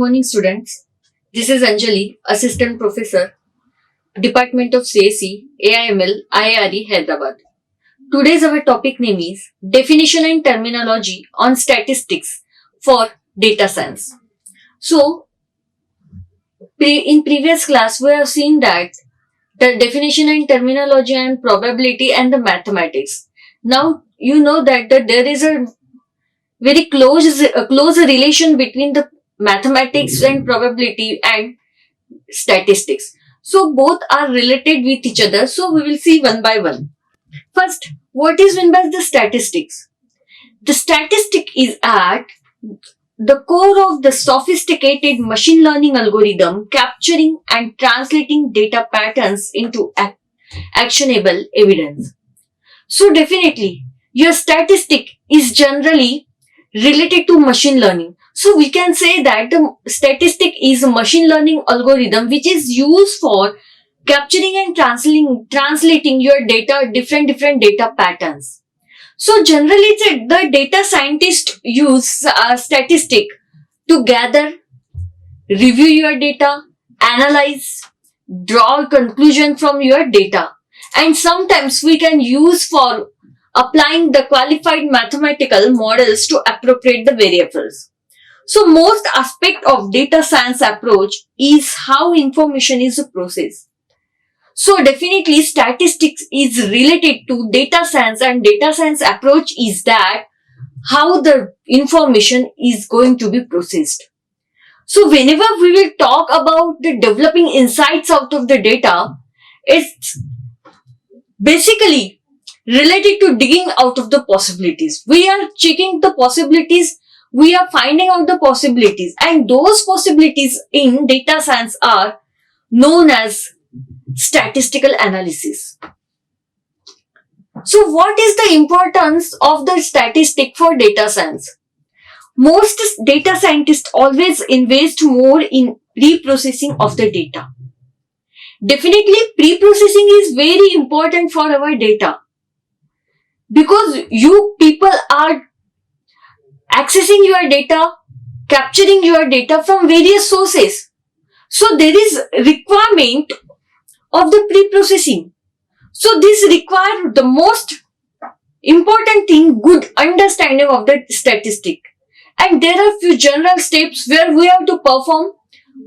morning, students. This is Anjali, Assistant Professor, Department of CSE, AIML, IARE, Hyderabad. Today's our topic name is Definition and Terminology on Statistics for Data Science. So, in previous class, we have seen that the definition and terminology and probability and the mathematics. Now, you know that there is a very close relation between the mathematics and probability and statistics. So both are related with each other. So we will see one by one. First, what is meant by the statistics? The statistic is at the core of the sophisticated machine learning algorithm capturing and translating data patterns into actionable evidence. So definitely, your statistic is generally related to machine learning. So we can say that the statistic is a machine learning algorithm which is used for capturing and translating your data, different data patterns. So generally the data scientists use statistic to gather, review your data, analyze, draw a conclusion from your data. And sometimes we can use for applying the qualified mathematical models to appropriate the variables. So most aspect of data science approach is how information is processed. So definitely statistics is related to data science, and data science approach is that how the information is going to be processed. So whenever we will talk about the developing insights out of the data, it's basically related to digging out of the possibilities. We are checking the possibilities, we are finding out the possibilities, and those possibilities in data science are known as statistical analysis. So what is the importance of the statistic for data science? Most data scientists always invest more in pre-processing of the data. Definitely pre-processing is very important for our data, because you people are accessing your data, capturing your data from various sources. So there is requirement of the pre-processing. So this requires the most important thing, good understanding of the statistic. And there are few general steps where we have to perform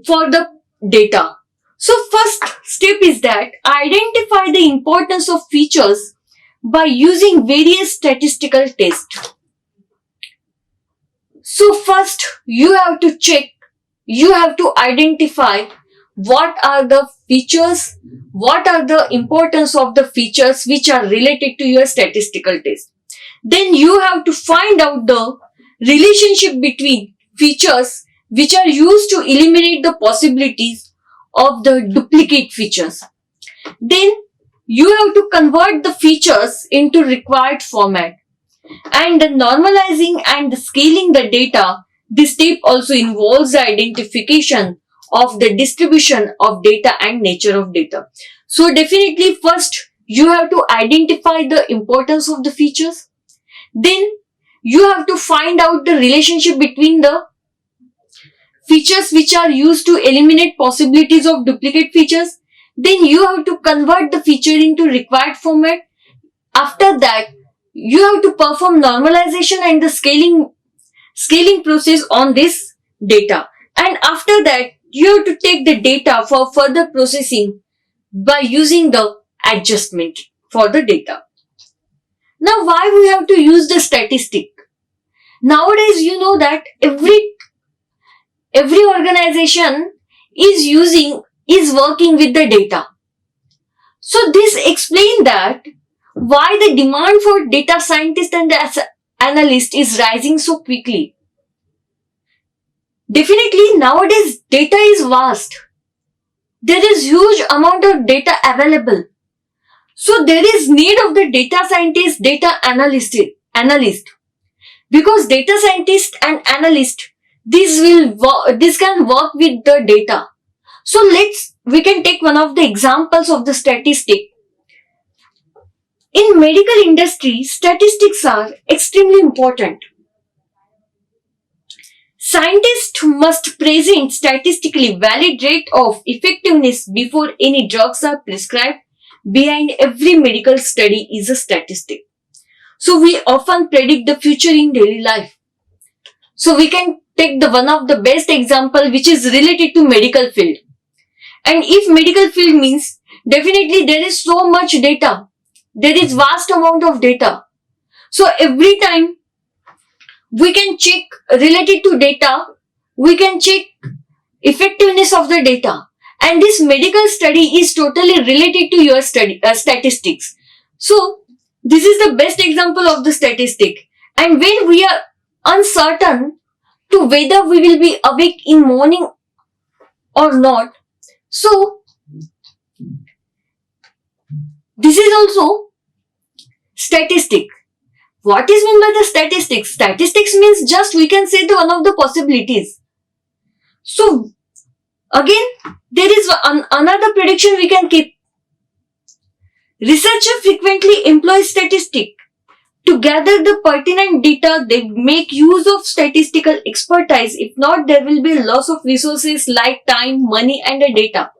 for the data. So first step is that identify the importance of features by using various statistical tests. So first you have to check, you have to identify what are the features, what are the importance of the features which are related to your statistical test. Then you have to find out the relationship between features which are used to eliminate the possibilities of the duplicate features. Then you have to convert the features into required format. And the normalizing and scaling the data, this step also involves the identification of the distribution of data and nature of data. So definitely first you have to identify the importance of the features. Then you have to find out the relationship between the features which are used to eliminate possibilities of duplicate features. Then you have to convert the feature into required format. After that, you have to perform normalization and the scaling process on this data. And after that, you have to take the data for further processing by using the adjustment for the data. Now, why we have to use the statistic? Nowadays, you know that every organization is working with the data. So this explains that why the demand for data scientists and the analyst is rising so quickly. Definitely nowadays data is vast. There is huge amount of data available. So there is need of the data scientist, data analyst. Because data scientist and analyst, this can work with the data. So we can take one of the examples of the statistic. In medical industry, statistics are extremely important. Scientists must present statistically valid rate of effectiveness before any drugs are prescribed. Behind every medical study is a statistic. So we often predict the future in daily life. So we can take the one of the best example which is related to medical field. And if medical field means, definitely there is so much data. There is vast amount of data. So every time we can check related to data, we can check effectiveness of the data. And this medical study is totally related to your statistics. So this is the best example of the statistic. And when we are uncertain to whether we will be awake in morning or not, so this is also statistic. What is meant by the statistics? Statistics means just we can say the one of the possibilities. So again, there is another prediction we can keep. Researchers frequently employ statistics to gather the pertinent data. They make use of statistical expertise. If not, there will be loss of resources like time, money and data.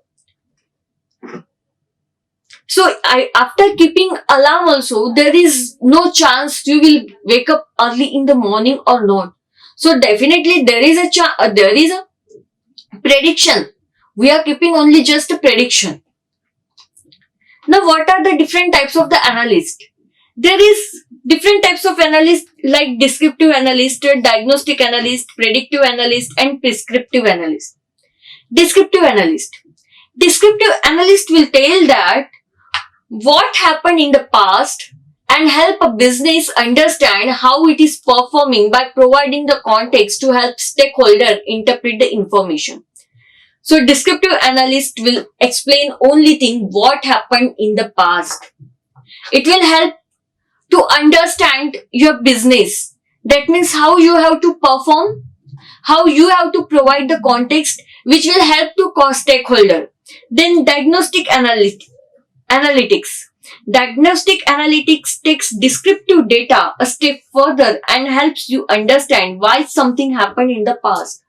So after keeping alarm also, there is no chance you will wake up early in the morning or not. So definitely there is a prediction. We are keeping only just a prediction. Now what are the different types of the analyst? There is different types of analyst like descriptive analyst, diagnostic analyst, predictive analyst and prescriptive analyst. Descriptive analyst. Descriptive analyst will tell that what happened in the past and help a business understand how it is performing by providing the context to help stakeholder interpret the information. So descriptive analyst will explain only thing what happened in the past. It will help to understand your business. That means how you have to perform, how you have to provide the context which will help to stakeholder. Then diagnostic analytics. Diagnostic analytics takes descriptive data a step further and helps you understand why something happened in the past.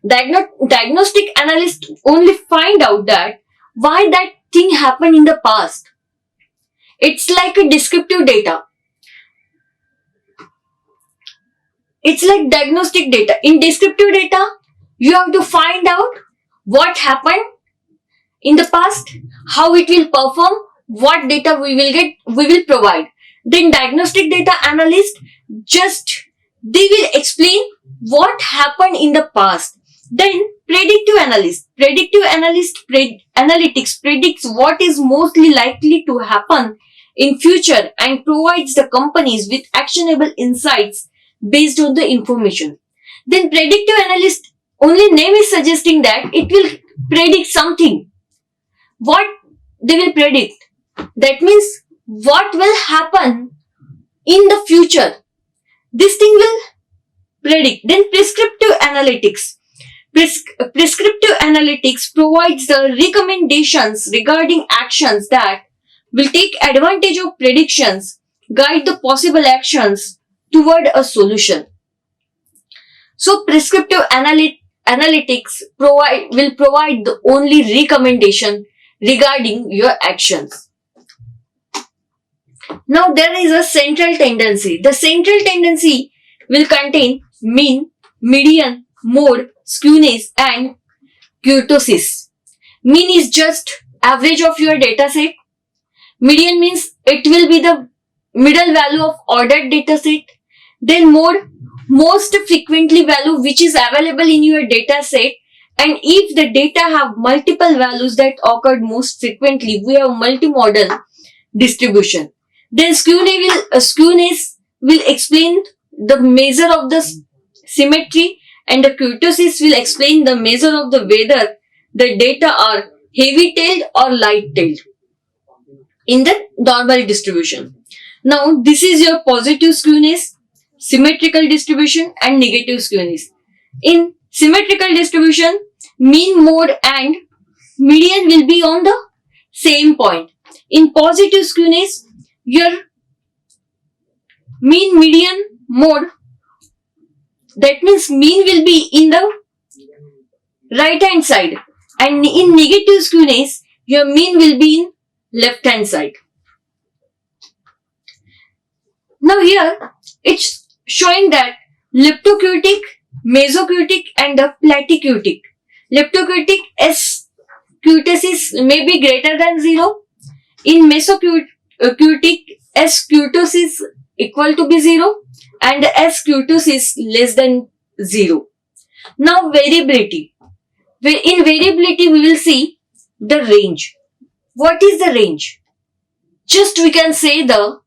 Diagnostic analysts only find out that why that thing happened in the past. It's like a descriptive data. It's like diagnostic data. In descriptive data, you have to find out what happened in the past, how it will perform, what data we will provide. Then diagnostic data analyst they will explain what happened in the past. Then predictive analyst. Predictive analytics predicts what is mostly likely to happen in future and provides the companies with actionable insights based on the information. Then predictive analyst only name is suggesting that it will predict something. What they will predict? That means what will happen in the future. This thing will predict. Then prescriptive analytics. Prescriptive analytics provides the recommendations regarding actions that will take advantage of predictions, guide the possible actions toward a solution. So prescriptive analytics will provide the only recommendation regarding your actions. Now there is a central tendency. The central tendency will contain mean, median, mode, skewness and kurtosis. Mean is just average of your data set. Median means it will be the middle value of ordered data set. Then mode, most frequently value which is available in your data set. And if the data have multiple values that occurred most frequently, we have multimodal distribution. Then skewness will explain the measure of the symmetry, and the kurtosis will explain the measure of the whether the data are heavy-tailed or light-tailed in the normal distribution. Now this is your positive skewness, symmetrical distribution and negative skewness. In symmetrical distribution, mean, mode and median will be on the same point. In positive skewness, your mean, median, mode That means mean will be in the right hand side, and in negative skewness your mean will be in left hand side. Now here it's showing that leptocutic, mesocutic and the platycutic. Leptocutic S cutis may be greater than 0. In mesocutic S cutis is equal to be 0 and S cutis is less than 0. Now variability. In variability we will see the range. What is the range? Just we can say the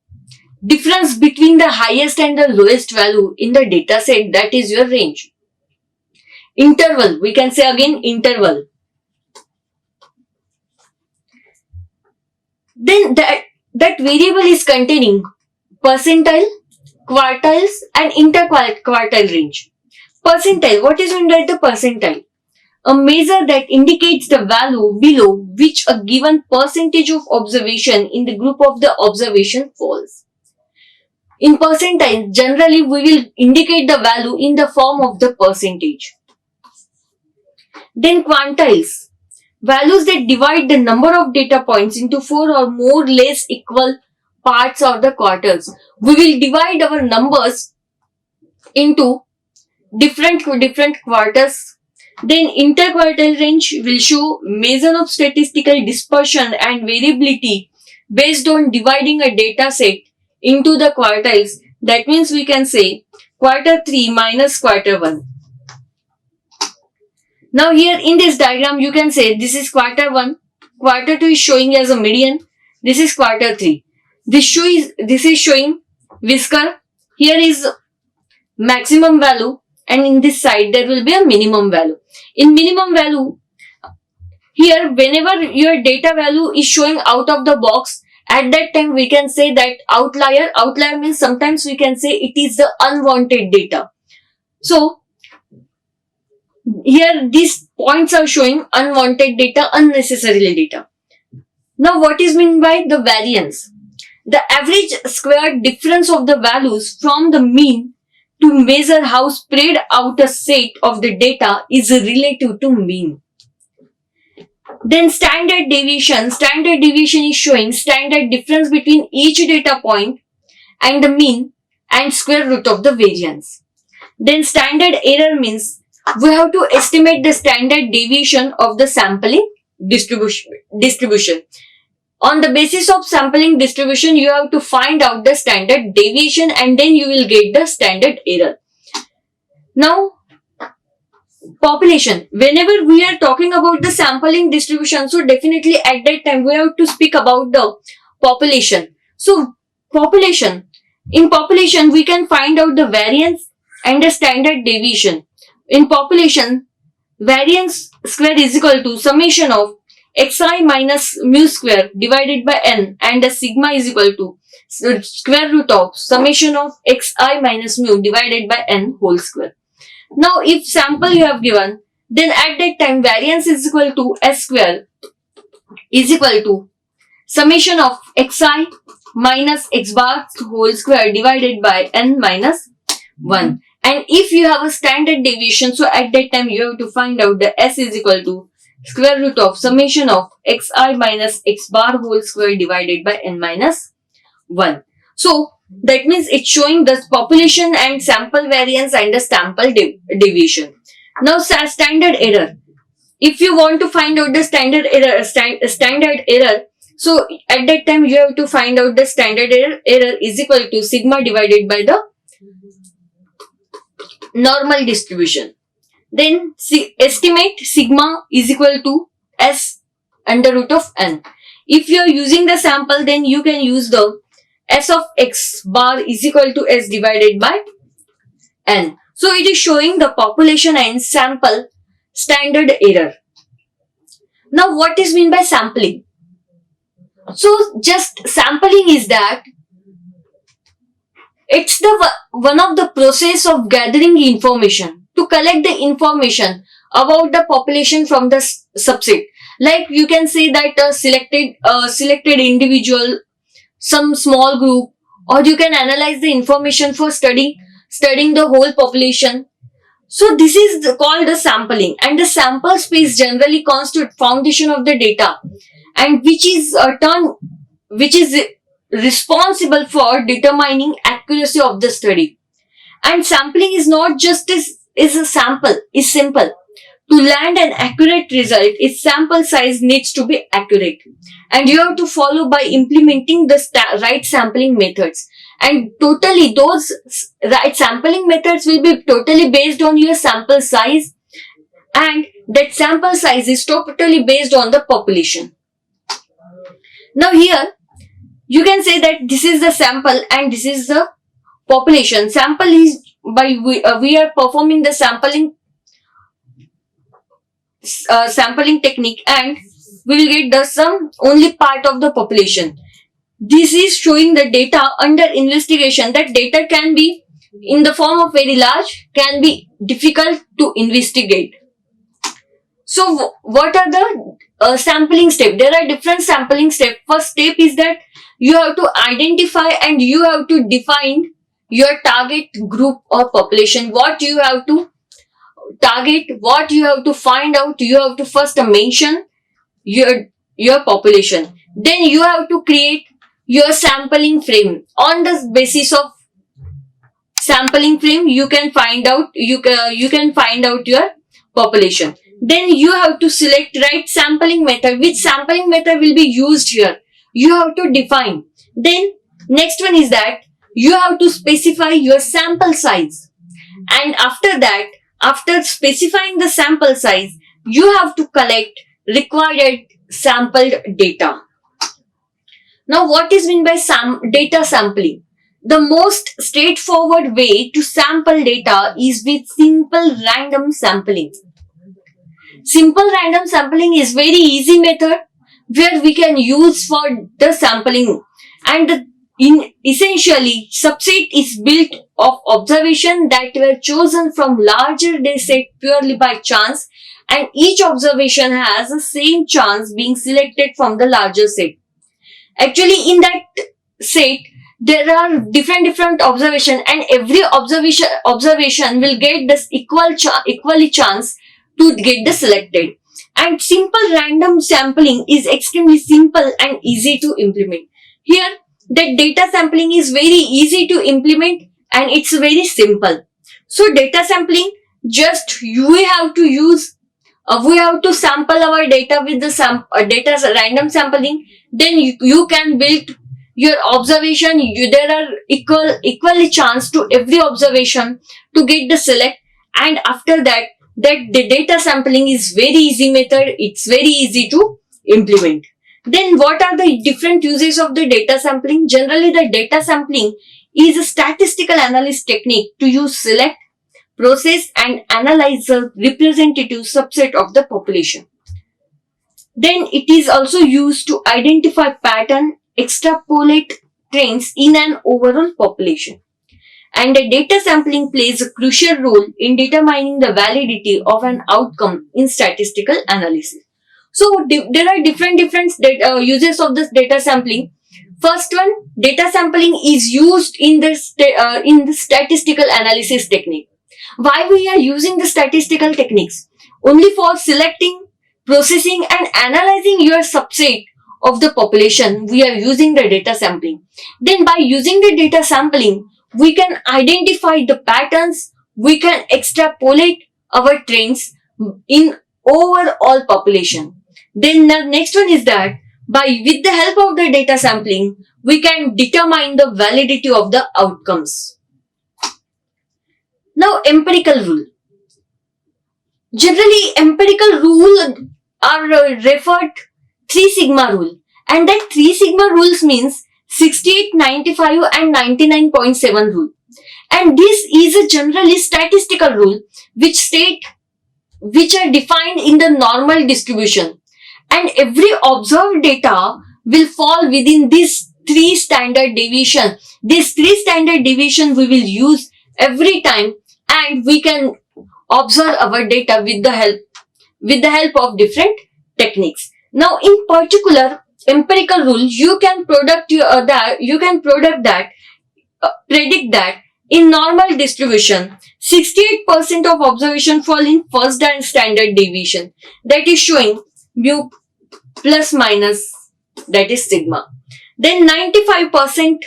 difference between the highest and the lowest value in the data set, that is your range. Interval, we can say again interval. Then that variable is containing percentile, quartiles and interquartile range. Percentile, what is meant by the percentile? A measure that indicates the value below which a given percentage of observation in the group of the observation falls. In percentile, generally we will indicate the value in the form of the percentage. Then quantiles, values that divide the number of data points into 4 or more less equal parts or the quarters. We will divide our numbers into different quarters. Then interquartile range will show measure of statistical dispersion and variability based on dividing a data set into the quartiles. That means we can say quarter 3 minus quarter 1. Now here in this diagram you can say this is quarter 1, quarter 2 is showing as a median, this is quarter 3. This is showing whisker, here is maximum value and in this side there will be a minimum value. In minimum value, here whenever your data value is showing out of the box, at that time we can say that outlier. Outlier means sometimes we can say it is the unwanted data. So here these points are showing unwanted data, unnecessary data. Now what is meant by the variance? The average squared difference of the values from the mean to measure how spread out a set of the data is relative to mean. Then standard deviation. Standard deviation is showing standard difference between each data point and the mean and square root of the variance. Then standard error means we have to estimate the standard deviation of the sampling distribution. On the basis of sampling distribution, you have to find out the standard deviation and then you will get the standard error. Now, population. Whenever we are talking about the sampling distribution, so definitely at that time we have to speak about the population. So, population. In population, we can find out the variance and the standard deviation. In population, variance square is equal to summation of xi minus mu square divided by n and the sigma is equal to square root of summation of xi minus mu divided by n whole square. Now if sample you have given, then at that time variance is equal to s square is equal to summation of xi minus x bar whole square divided by n minus 1. And if you have a standard deviation, so at that time you have to find out the s is equal to square root of summation of xi minus x bar whole square divided by n minus 1. So that means it's showing the population and sample variance and the sample deviation. Now standard error. If you want to find out the standard error, so at that time you have to find out the standard error is equal to sigma divided by the normal distribution. Then estimate sigma is equal to s under root of n. If you are using the sample, then you can use the s of x bar is equal to s divided by n. So it is showing the population and sample standard error. Now what is meant by sampling? So just sampling is that it's the one of the process of gathering information to collect the information about the population from the subset. Like you can say that a selected individual, some small group, or you can analyze the information for studying the whole population. So this is called the sampling, and the sample space generally constitute foundation of the data, and which is responsible for determining accuracy of the study. And sampling is not just is a sample is simple. To land an accurate result, its sample size needs to be accurate, and you have to follow by implementing the right sampling methods. And totally, those right sampling methods will be totally based on your sample size, and that sample size is totally based on the population. Now here, you can say that this is the sample and this is the population. Sample is by we are performing the sampling technique, and we will get the some only part of the population. This is showing the data under investigation. That data can be in the form of very large, can be difficult to investigate. So what are the sampling steps? There are different sampling steps. First step is that you have to identify and you have to define your target group or population. What you have to target, what you have to find out, you have to first mention your population. Then you have to create your sampling frame. On the basis of sampling frame, you can find out you can find out your population. Then you have to select right sampling method. Which sampling method will be used here? You have to define. Then next one is that you have to specify your sample size. And after that, after specifying the sample size, you have to collect required sampled data. Now what is meant by data sampling? The most straightforward way to sample data is with simple random sampling. Simple random sampling is very easy method where we can use for the sampling, and essentially subset is built of observation that were chosen from larger data set purely by chance, and each observation has the same chance being selected from the larger set. Actually in that set there are different observation, and every observation will get this equally chance to get the selected. And simple random sampling is extremely simple and easy to implement. Here the data sampling is very easy to implement and it's very simple. So data sampling, just we have to sample our data with the data random sampling. Then you can build your observation. There are equally chance to every observation to get the select, and after that the data sampling is very easy method. It's very easy to implement. Then what are the different uses of the data sampling? Generally the data sampling is a statistical analysis technique to use select, process and analyze a representative subset of the population. Then it is also used to identify pattern, extrapolate trends in an overall population. And the data sampling plays a crucial role in determining the validity of an outcome in statistical analysis. So there are different uses of this data sampling. First one, data sampling is used in the statistical analysis technique. Why we are using the statistical techniques? Only for selecting, processing and analyzing your subset of the population, we are using the data sampling. Then by using the data sampling, we can identify the patterns, we can extrapolate our trends in overall population. Then the next one is that with the help of the data sampling, we can determine the validity of the outcomes. Now empirical rule. Generally empirical rule are referred 3 sigma rule, and that 3 sigma rules means 68, 95 and 99.7 rule. And this is a generally statistical rule which are defined in the normal distribution, and every observed data will fall within this 3 standard deviation. This 3 standard deviation we will use every time, and we can observe our data with the help of different techniques. Now in particular empirical rule, you can predict that In normal distribution, 68% of observation fall in first standard deviation, that is showing mu plus minus, that is sigma. Then 95%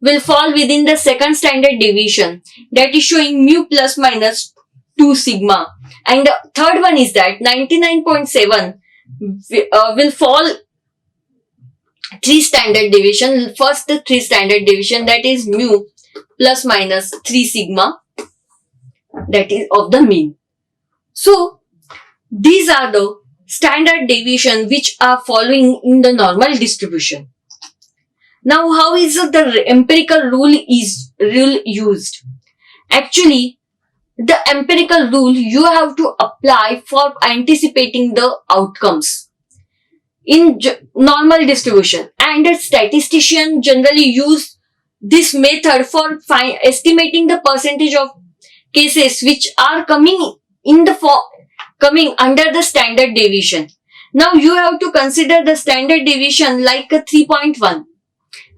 will fall within the second standard deviation, that is showing mu plus minus 2 sigma. And the third one is that 99.7 will fall 3 standard deviation, first 3 standard deviation, that is mu plus minus 3 sigma, that is of the mean. So these are the standard deviation which are following in the normal distribution. Now, how is the empirical rule used? Actually, the empirical rule you have to apply for anticipating the outcomes in normal distribution, and a statistician generally use this method for estimating the percentage of cases which are coming under the standard deviation. Now you have to consider the standard deviation like a 3.1.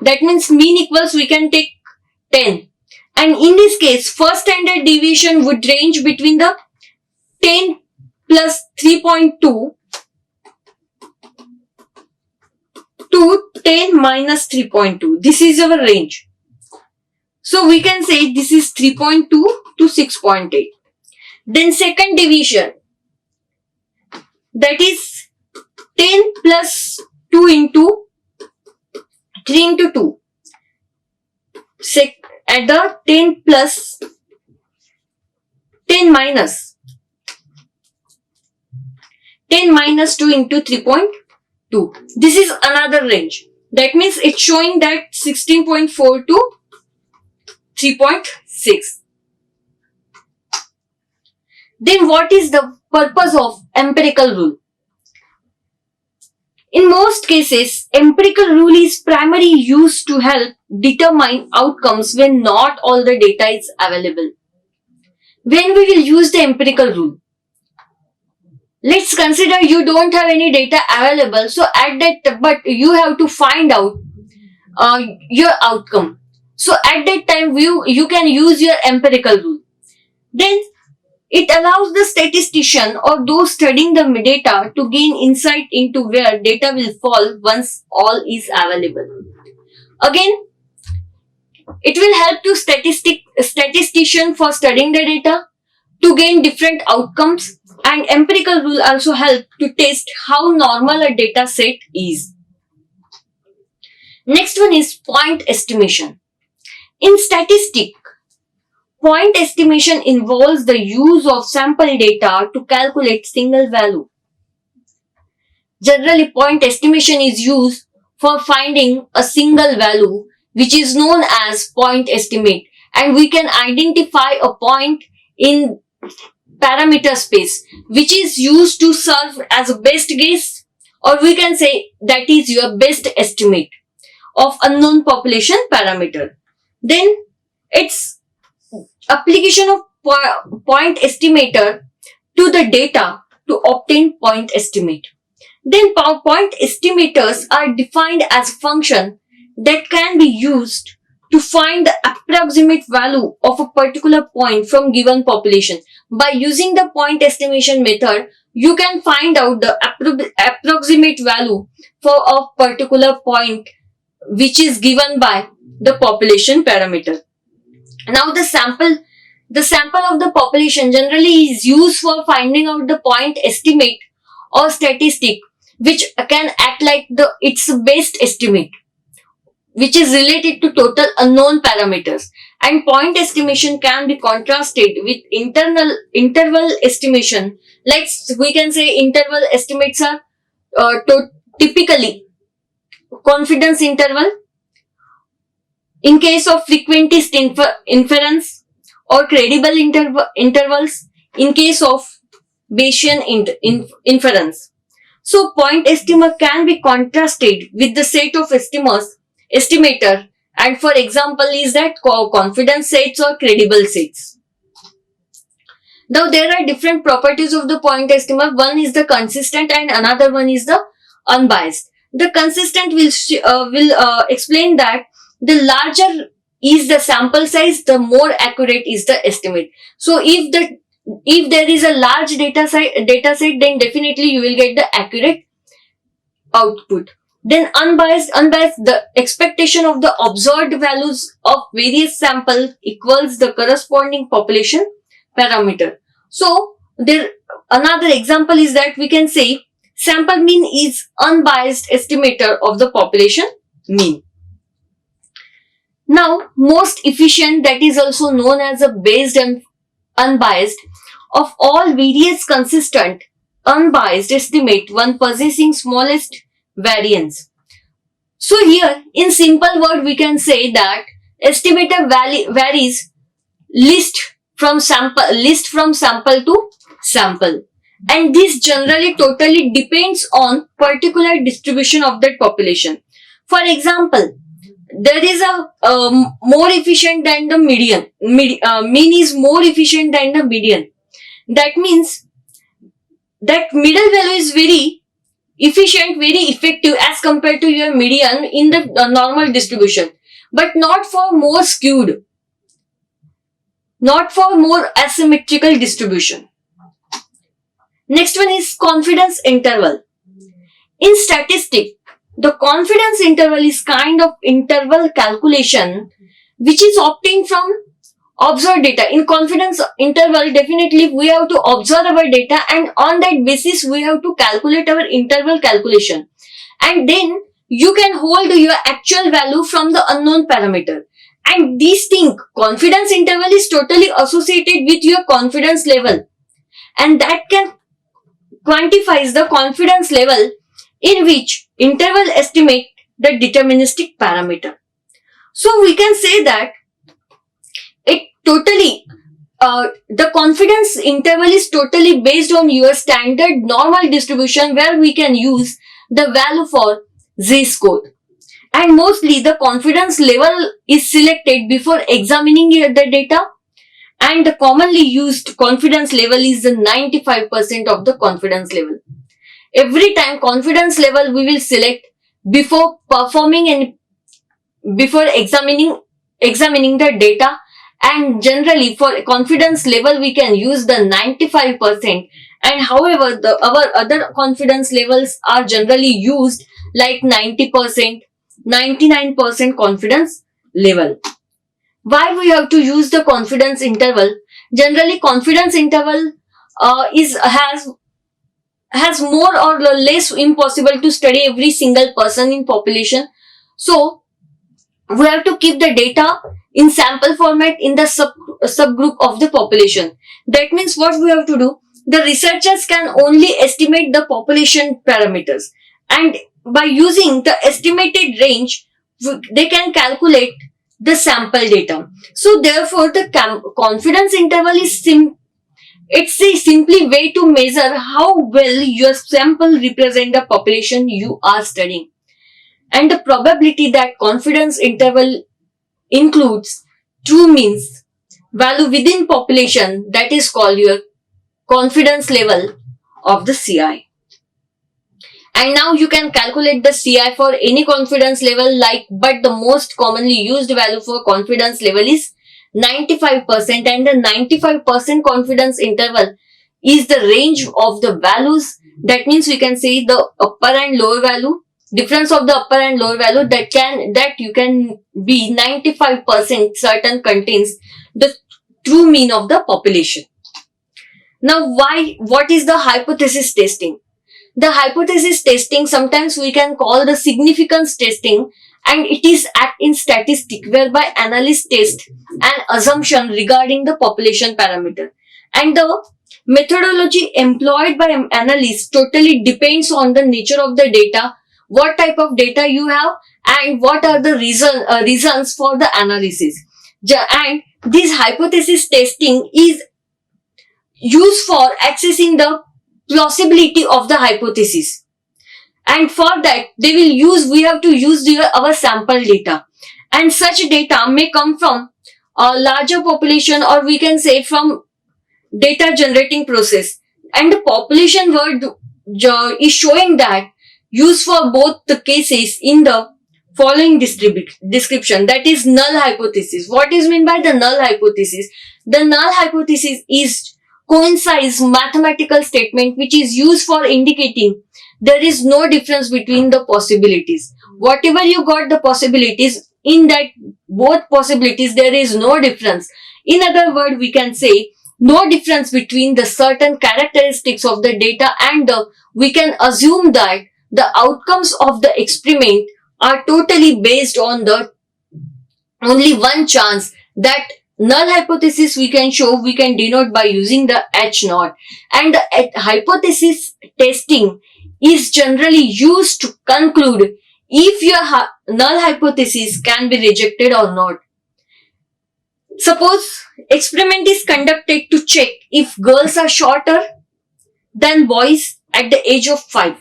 That means mean equals, we can take 10. And in this case, first standard deviation would range between the 10 plus 3.2 to 10 minus 3.2. This is our range. So we can say this is 3.2 to 6.8. Then second division, that is 10 plus 2 into 3 into 2. At the 10 plus 10 minus 2 into 3.2. This is another range. That means it's showing that 16.4 to 3.6. Then what is the purpose of empirical rule? In most cases, empirical rule is primarily used to help determine outcomes when not all the data is available. When we will use the empirical rule? Let's consider you don't have any data available, so but you have to find out your outcome. So at that time, you can use your empirical rule. Then it allows the statistician or those studying the data to gain insight into where data will fall once all is available. Again, it will help to statistician for studying the data to gain different outcomes, and empirical rule also help to test how normal a data set is. Next one is point estimation. In statistics, point estimation involves the use of sample data to calculate single value. Generally, point estimation is used for finding a single value, which is known as point estimate, and we can identify a point in parameter space, which is used to serve as a best guess, or we can say that is your best estimate of unknown population parameter. Then it's application of point estimator to the data to obtain point estimate. Then point estimators are defined as a function that can be used to find the approximate value of a particular point from given population. By using the point estimation method, you can find out the approximate value for a particular point which is given by the population parameter. Now the sample of the population generally is used for finding out the point estimate or statistic, which can act like its best estimate, which is related to total unknown parameters. And point estimation can be contrasted with interval estimation. Like we can say interval estimates are typically confidence interval in case of frequentist inference, or credible intervals in case of Bayesian inference. So point estimate can be contrasted with the set of estimator, and for example is that confidence sets or credible sets. Now there are different properties of the point estimate. One is the consistent and another one is the unbiased. The consistent will explain that the larger is the sample size, the more accurate is the estimate. So if there is a large data set, then definitely you will get the accurate output. Then unbiased, the expectation of the observed values of various sample equals the corresponding population parameter. So there another example is that we can say sample mean is unbiased estimator of the population mean. Now, most efficient, that is also known as a based and unbiased, of all various consistent unbiased estimate one possessing smallest variance. So here in simple word we can say that estimator varies list from sample to sample, and this generally totally depends on particular distribution of that population. For example, there is a more efficient than the median. Mean is more efficient than the median. That means that middle value is very efficient, very effective as compared to your median in the normal distribution, but not for more skewed, not for more asymmetrical distribution. Next one is confidence interval. In statistics, the confidence interval is kind of interval calculation which is obtained from observed data. In confidence interval, definitely we have to observe our data, and on that basis we have to calculate our interval calculation, and then you can hold your actual value from the unknown parameter. And this thing, confidence interval, is totally associated with your confidence level, and that can quantifies the confidence level in which interval estimate the deterministic parameter. So we can say that it totally the confidence interval is totally based on your standard normal distribution, where we can use the value for z-score, and mostly the confidence level is selected before examining the data, and the commonly used confidence level is the 95% of the confidence level. Every time confidence level we will select before performing and before examining the data, and generally for confidence level we can use the 95%, and however our other confidence levels are generally used like 90%, 99% confidence level. Why we have to use the confidence interval? Generally confidence interval has more or less impossible to study every single person in population. So we have to keep the data in sample format in the subgroup of the population. That means what we have to do, the researchers can only estimate the population parameters, and by using the estimated range they can calculate the sample data. So therefore the confidence interval is it's a simply way to measure how well your sample represent the population you are studying, and the probability that confidence interval includes true means value within population, that is called your confidence level of the CI. And now you can calculate the CI for any confidence level, but the most commonly used value for confidence level is 95%, and the 95% confidence interval is the range of the values. That means we can say the upper and lower value, difference of the upper and lower value that you can be 95% certain contains the true mean of the population. Now what is the hypothesis testing? The hypothesis testing sometimes we can call the significance testing, and it is act in statistics whereby analysts test an assumption regarding the population parameter, and the methodology employed by analysts totally depends on the nature of the data, what type of data you have, and what are the reasons for the analysis. And this hypothesis testing is used for accessing the plausibility of the hypothesis, and for that we have to use our sample data, and such data may come from a larger population, or we can say from data generating process, and the population word is showing that used for both the cases in the following description, that is null hypothesis. What is meant by the null hypothesis? The null hypothesis is concise mathematical statement which is used for indicating there is no difference between the possibilities. Whatever you got the possibilities, in that both possibilities there is no difference. In other words, we can say no difference between the certain characteristics of the data, and we can assume that the outcomes of the experiment are totally based on the only one chance. That null hypothesis we can show, we can denote by using the H naught. And the hypothesis testing is generally used to conclude if your null hypothesis can be rejected or not. Suppose experiment is conducted to check if girls are shorter than boys at the age of 5.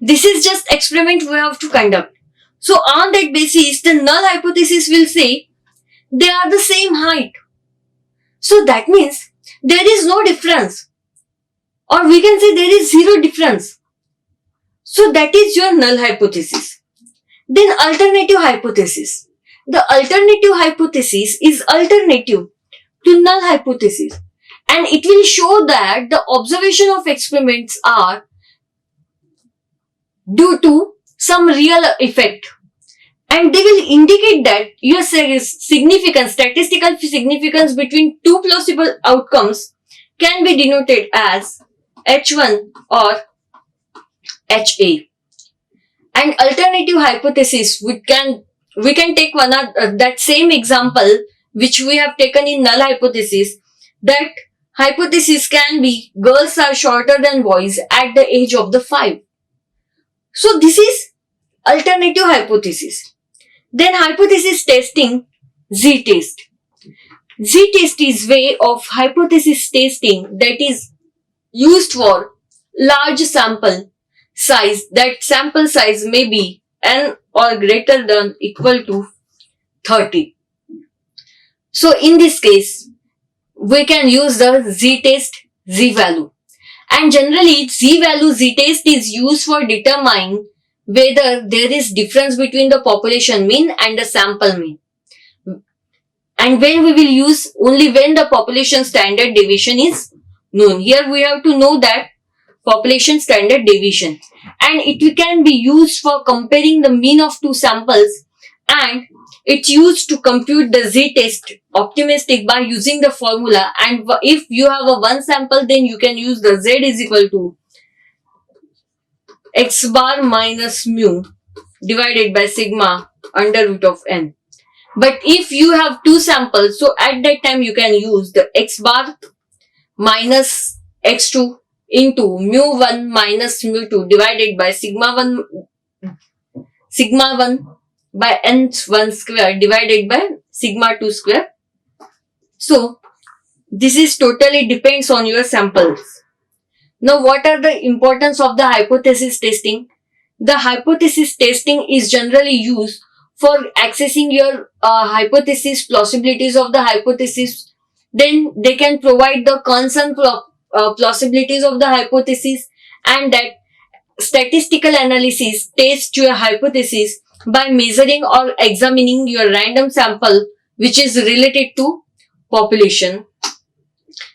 This is just experiment we have to conduct. So on that basis, the null hypothesis will say they are the same height. So that means there is no difference. Or we can say there is zero difference. So that is your null hypothesis. Then alternative hypothesis. The alternative hypothesis is alternative to null hypothesis, and it will show that the observation of experiments are due to some real effect, and they will indicate that your significance, statistical significance between two plausible outcomes can be denoted as H1 or HA. And alternative hypothesis, we can take one that same example which we have taken in null hypothesis. That hypothesis can be girls are shorter than boys at the age of the 5. So this is alternative hypothesis. Then hypothesis testing, z-test. Z-test is way of hypothesis testing that is used for large sample size. That sample size may be n or greater than equal to 30. So in this case, we can use the z-test, z-value. And generally, z-value, z-test is used for determining whether there is difference between the population mean and the sample mean. And when we will use only when the population standard deviation is known. Here we have to know that population standard deviation, and it can be used for comparing the mean of two samples, and it's used to compute the z-test optimistic by using the formula. And if you have a one sample, then you can use the z is equal to x bar minus mu divided by sigma under root of n. But if you have two samples, so at that time you can use the x bar minus x2 into mu1 minus mu2 divided by sigma 1 by n1 square divided by sigma 2 square. So this is totally depends on your samples. Now what are the importance of the hypothesis testing? The hypothesis testing is generally used for accessing your hypothesis, plausibilities of the hypothesis. Then they can provide the concern plausibilities of the hypothesis, and that statistical analysis tests your hypothesis by measuring or examining your random sample which is related to population.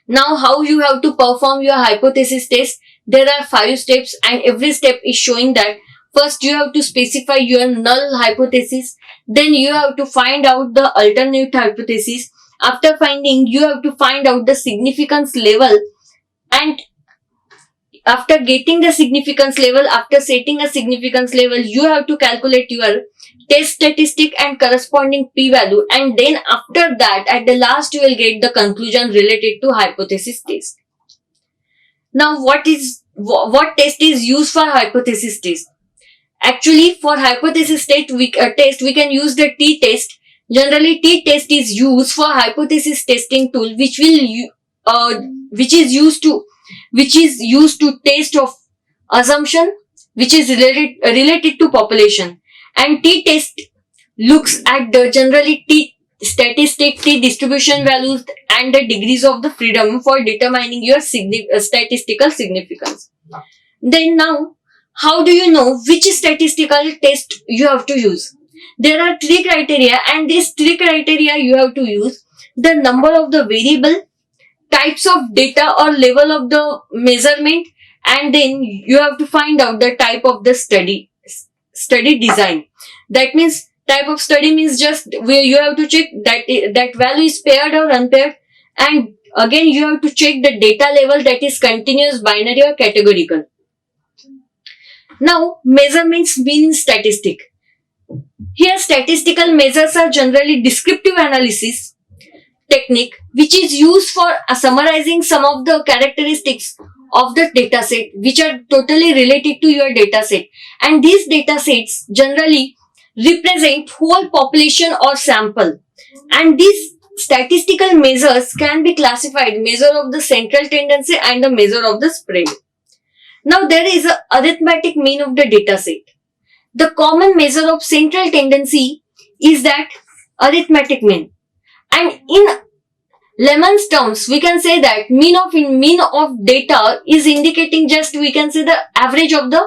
Now how you have to perform your hypothesis test? There are 5 steps, and every step is showing that first you have to specify your null hypothesis, then you have to find out the alternate hypothesis. After finding, you have to find out the significance level, and after getting the significance level, after setting a significance level, you have to calculate your test statistic and corresponding p-value, and then after that at the last you will get the conclusion related to hypothesis test. Now what test is used for hypothesis test? Actually for hypothesis test we can use the t-test. Generally t-test is used for hypothesis testing tool which is used to test of assumption which is related to population. And t-test looks at the generally t statistic, t distribution values and the degrees of the freedom for determining your statistical significance. Then now how do you know which statistical test you have to use? There are three criteria, and these three criteria you have to use: the number of the variable, types of data or level of the measurement, and then you have to find out the type of the study design. That means type of study means just where you have to check that value is paired or unpaired, and again you have to check the data level, that is continuous, binary or categorical. Now measurements mean in statistic. Here statistical measures are generally descriptive analysis technique which is used for summarizing some of the characteristics of the dataset which are totally related to your dataset, and these datasets generally represent whole population or sample, and these statistical measures can be classified: measure of the central tendency and the measure of the spread. Now there is a arithmetic mean of the dataset. The common measure of central tendency is that arithmetic mean, and in layman's terms we can say that mean of data is indicating just, we can say, the average of the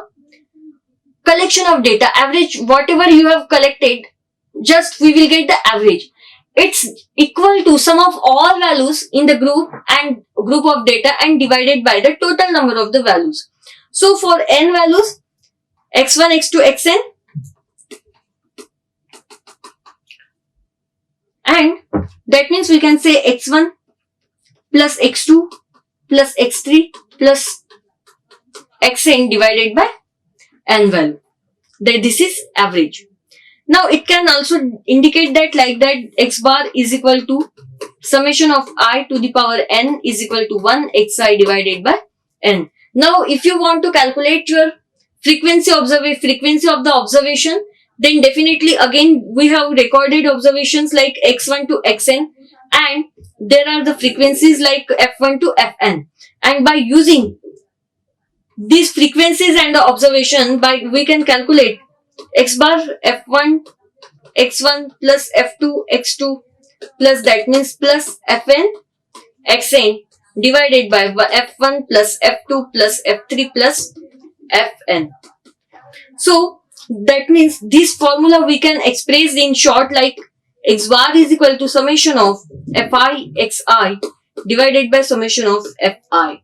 collection of data. Average, whatever you have collected, just we will get the average. It's equal to sum of all values in the group of data and divided by the total number of the values. So for n values, x1, x2, xn, and that means we can say x1 plus x2 plus x3 plus xn divided by n value. This is average. Now it can also indicate that like that: x bar is equal to summation of I to the power n is equal to 1 xi divided by n. Now if you want to calculate your frequency of the observation, then definitely again we have recorded observations like x1 to xn, and there are the frequencies like f1 to fn, and by using these frequencies and the observation, we can calculate x bar f1 x1 plus f2 x2 plus, that means, plus fn xn divided by f1 plus f2 plus f3 plus fn. So that means this formula we can express in short like x bar is equal to summation of fi xi divided by summation of fi.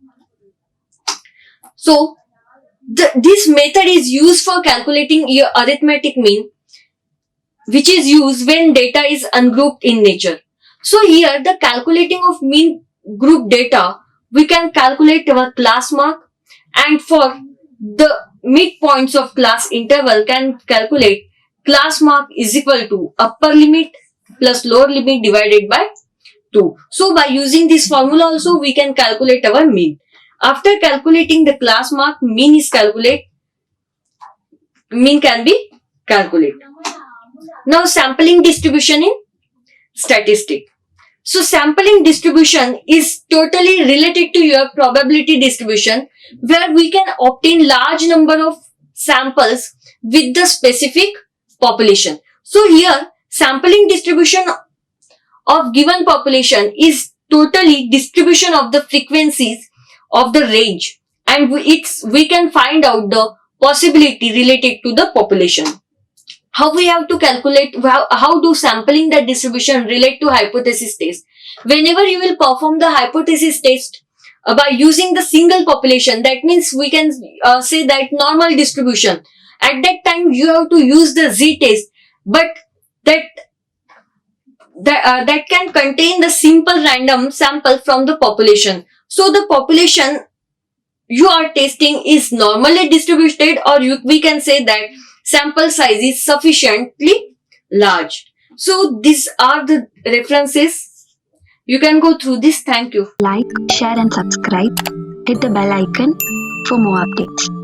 So this method is used for calculating your arithmetic mean, which is used when data is ungrouped in nature. So here the calculating of mean group data, we can calculate our class mark, and for the midpoints of class interval can calculate class mark is equal to upper limit plus lower limit divided by 2. So by using this formula also we can calculate our mean. After calculating the class mark, mean can be calculated. Now sampling distribution in statistic. So sampling distribution is totally related to your probability distribution, where we can obtain large number of samples with the specific population. So here sampling distribution of given population is totally distribution of the frequencies of the range, and we can find out the possibility related to the population. How we have to calculate, how do sampling the distribution relate to hypothesis test? Whenever you will perform the hypothesis test by using the single population, that means we can say that normal distribution. At that time you have to use the z-test, but that can contain the simple random sample from the population. So the population you are testing is normally distributed, or we can say that sample size is sufficiently large. So these are the references. You can go through this. Thank you. Like, share and subscribe. Hit the bell icon for more updates.